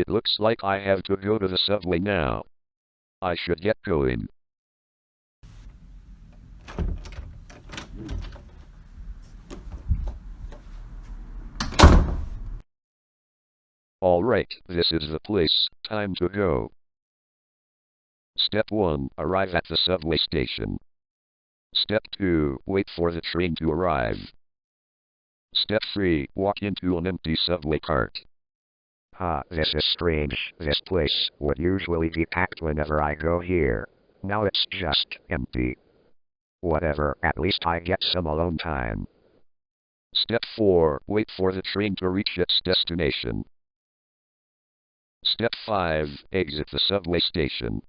It looks like I have to go to the subway now. I should get going. Alright, this is the place. Time to go. Step 1. Arrive at the subway station. Step 2. Wait for the train to arrive. Step 3. Walk into an empty subway cart. This is strange. This place would usually be packed whenever I go here. Now it's just empty. Whatever, at least I get some alone time. Step 4. Wait for the train to reach its destination. Step 5. Exit the subway station.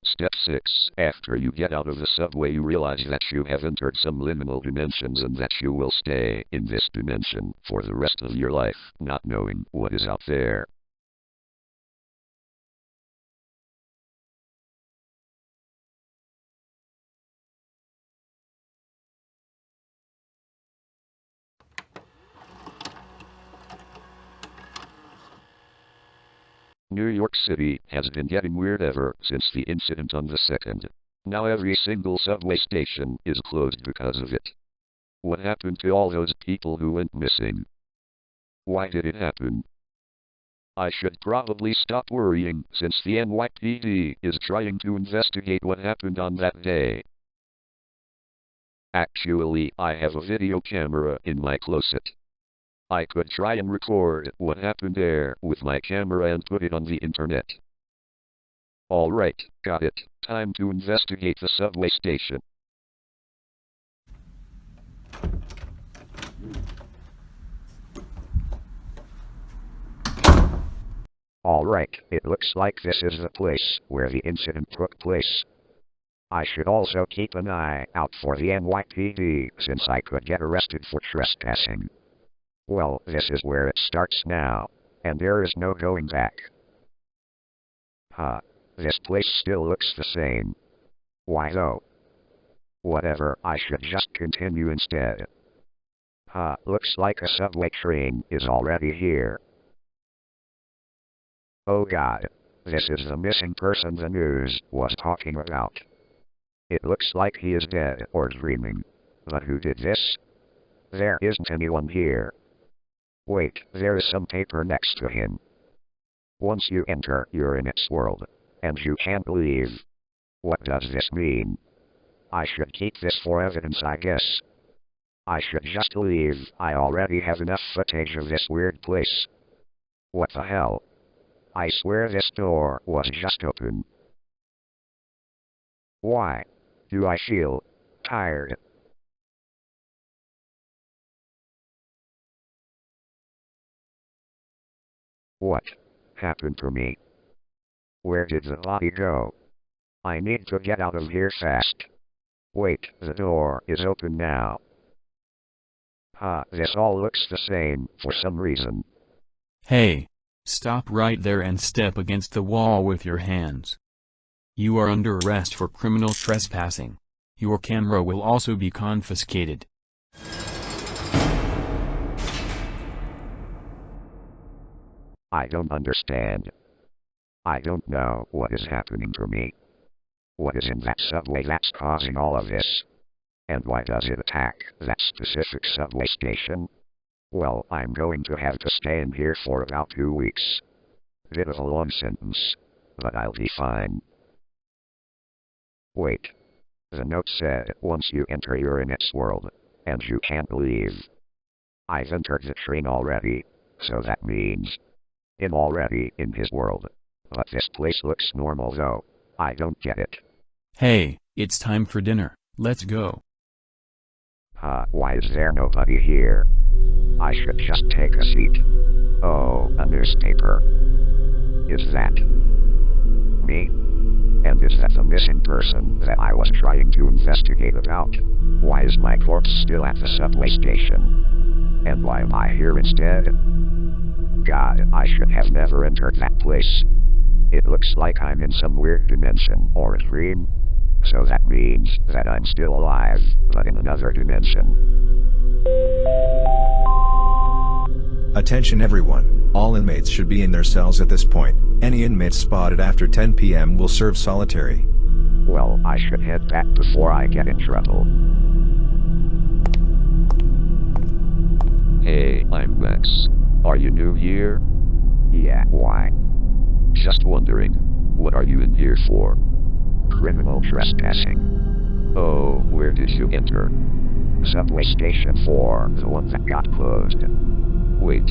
Step 6. After you get out of the subway, you realize that you have entered some liminal dimensions and that you will stay in this dimension for the rest of your life, not knowing what is out there. New York City has been getting weird ever since the incident on the 2nd. Now every single subway station is closed because of it. What happened to all those people who went missing? Why did it happen? I should probably stop worrying since the NYPD is trying to investigate what happened on that day. Actually, I have a video camera in my closet. I could try and record what happened there with my camera and put it on the internet. Alright, got it. Time to investigate the subway station. Alright, it looks like this is the place where the incident took place. I should also keep an eye out for the NYPD since I could get arrested for trespassing. Well, this is where it starts now, and there is no going back. This place still looks the same. Why though? Whatever, I should just continue instead. Looks like a subway train is already here. Oh god, this is the missing person the news was talking about. It looks like he is dead or dreaming. But who did this? There isn't anyone here. Wait, there is some paper next to him. Once you enter, you're in its world, and you can't leave. What does this mean? I should keep this for evidence, I guess. I should just leave. I already have enough footage of this weird place. What the hell? I swear this door was just open. Why do I feel tired? What happened to me? Where did the body go? I need to get out of here fast. Wait, the door is open now. This all looks the same for some reason. Hey, stop right there and step against the wall with your hands. You are under arrest for criminal trespassing. Your camera will also be confiscated. I don't understand. I don't know what is happening to me. What is in that subway that's causing all of this? And why does it attack that specific subway station? Well, I'm going to have to stay in here for about 2 weeks. Bit of a long sentence, but I'll be fine. Wait. The note said, once you enter you're in its world, and you can't leave. I've entered the train already, so that means I'm already in his world. But this place looks normal though. I don't get it. Hey, it's time for dinner. Let's go. Why is there nobody here? I should just take a seat. Oh, a newspaper. Is that me? And is that the missing person that I was trying to investigate about? Why is my corpse still at the subway station? And why am I here instead? God, I should have never entered that place. It looks like I'm in some weird dimension or a dream. So that means that I'm still alive, but in another dimension. Attention everyone, All inmates should be in their cells at this point. Any inmates spotted after 10 p.m. will serve solitary. Well, I should head back before I get in trouble. Hey, I'm Max. Are you new here? Yeah, why? Just wondering, what are you in here for? Criminal trespassing. Oh, where did you enter? Subway station 4, the one that got closed. Wait.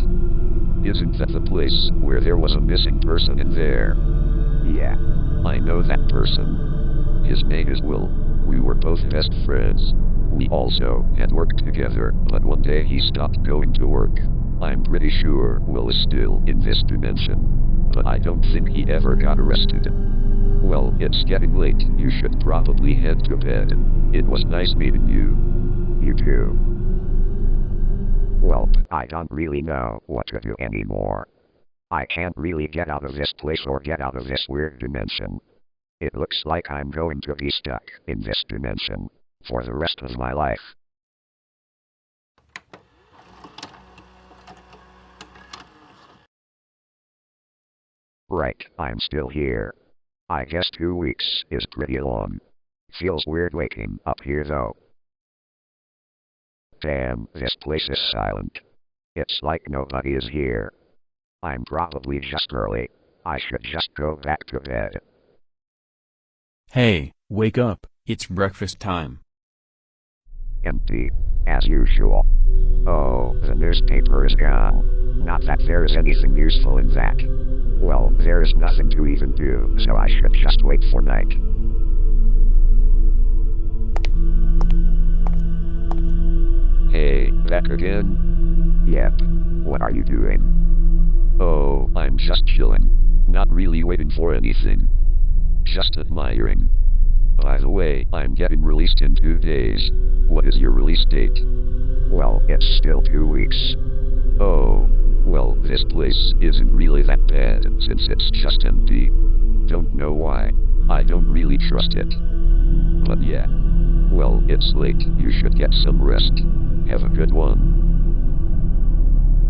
Isn't that the place where there was a missing person in there? Yeah. I know that person. His name is Will. We were both best friends. We also had worked together, but one day he stopped going to work. I'm pretty sure Will is still in this dimension, but I don't think he ever got arrested. Well, it's getting late. You should probably head to bed. It was nice meeting you. You too. Well, I don't really know what to do anymore. I can't really get out of this place or get out of this weird dimension. It looks like I'm going to be stuck in this dimension for the rest of my life. Right, I'm still here. I guess 2 weeks is pretty long. Feels weird waking up here though. Damn, this place is silent. It's like nobody is here. I'm probably just early. I should just go back to bed. Hey, wake up, it's breakfast time. Empty, as usual. Oh, the newspaper is gone. Not that there is anything useful in that. Well, there is nothing to even do, so I should just wait for night. Hey, back again? Yep. What are you doing? Oh, I'm just chilling. Not really waiting for anything. Just admiring. By the way, I'm getting released in 2 days. What is your release date? Well, it's still 2 weeks. Oh, well, this place isn't really that bad since it's just empty. Don't know why. I don't really trust it. But yeah. Well, it's late. You should get some rest. Have a good one.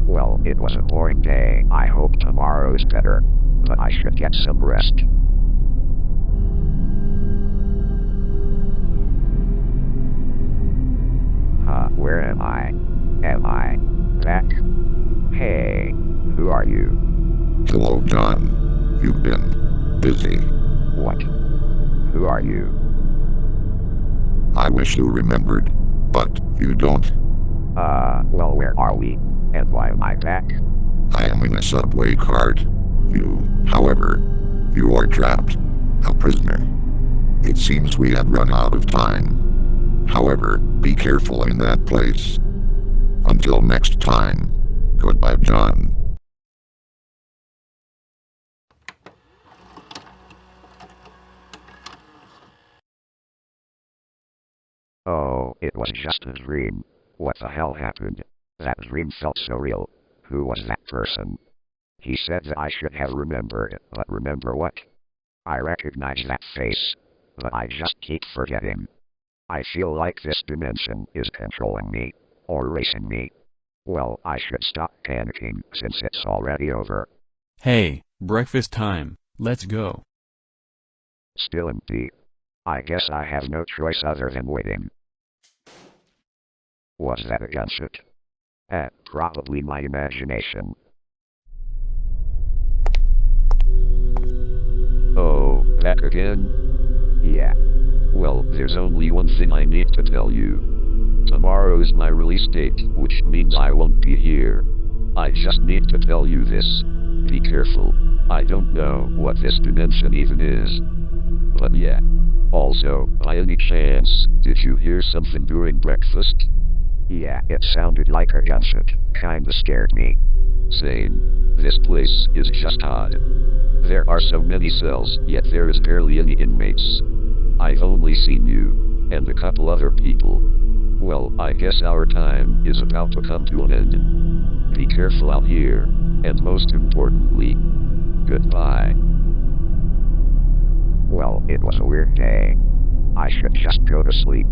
Well, it was a boring day. I hope tomorrow is better. But I should get some rest. Where am I? Am I back? Hey, who are you? Hello, John. You've been busy. What? Who are you? I wish you remembered, but you don't. Well, where are we? And why am I back? I am in a subway cart. However, you are trapped, a prisoner. It seems we have run out of time. However, be careful in that place. Until next time, goodbye, John. Oh, it was just a dream. What the hell happened? That dream felt so real. Who was that person? He said that I should have remembered, but remember what? I recognize that face, but I just keep forgetting. I feel like this dimension is controlling me, or racing me. Well, I should stop panicking since it's already over. Hey, breakfast time, let's go. Still empty. I guess I have no choice other than waiting. Was that a gunshot? Probably my imagination. Oh, back again? Yeah. Well, there's only one thing I need to tell you. Tomorrow is my release date, which means I won't be here. I just need to tell you this. Be careful. I don't know what this dimension even is. But yeah. Also, by any chance, did you hear something during breakfast? Yeah, it sounded like a gunshot. Kinda scared me. Same. This place is just odd. There are so many cells, yet there is barely any inmates. I've only seen you, and a couple other people. Well, I guess our time is about to come to an end. Be careful out here, and most importantly, goodbye. Well, it was a weird day. I should just go to sleep.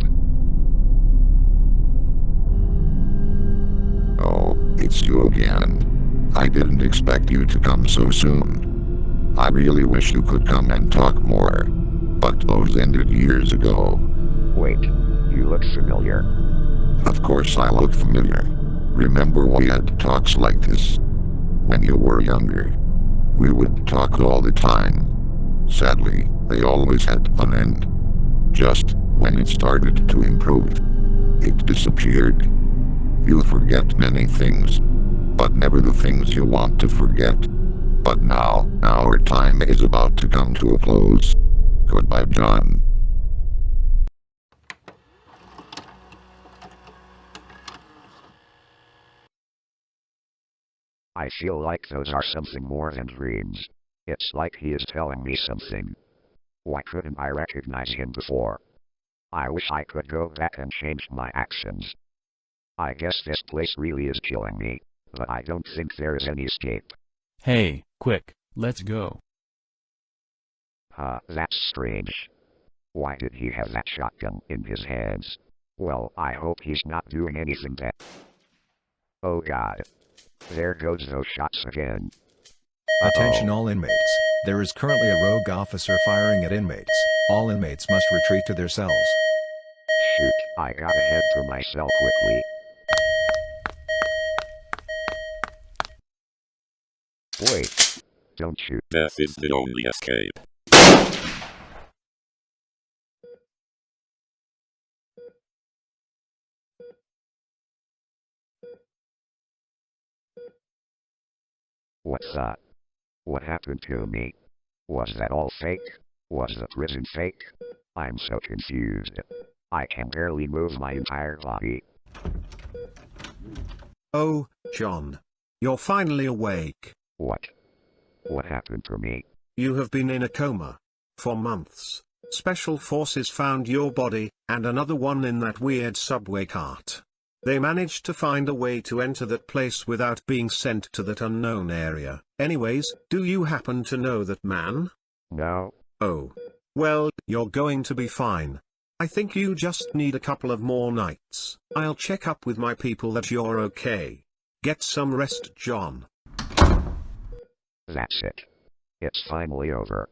Oh, it's you again. I didn't expect you to come so soon. I really wish you could come and talk more. But those ended years ago. Wait, you look familiar. Of course I look familiar. Remember we had talks like this when you were younger. We would talk all the time. Sadly, they always had an end. Just when it started to improve, it disappeared. You forget many things, but never the things you want to forget. But now, our time is about to come to a close. Goodbye, John. I feel like those are something more than dreams. It's like he is telling me something. Why couldn't I recognize him before? I wish I could go back and change my actions. I guess this place really is killing me, but I don't think there is any escape. Hey, quick, let's go. That's strange. Why did he have that shotgun in his hands? Well, I hope he's not doing anything that... Oh god. There goes those shots again. Attention all inmates. There is currently a rogue officer firing at inmates. All inmates must retreat to their cells. Shoot, I gotta head for my cell quickly. Wait. Don't shoot. Death is the only escape. What's that? What happened to me? Was that all fake? Was the prison fake? I'm so confused. I can barely move my entire body. Oh, John. You're finally awake. What? What happened to me? You have been in a coma for months. Special forces found your body, and another one in that weird subway cart. They managed to find a way to enter that place without being sent to that unknown area. Anyways, do you happen to know that man? No. Oh. Well, you're going to be fine. I think you just need a couple of more nights. I'll check up with my people that you're okay. Get some rest, John. That's it. It's finally over.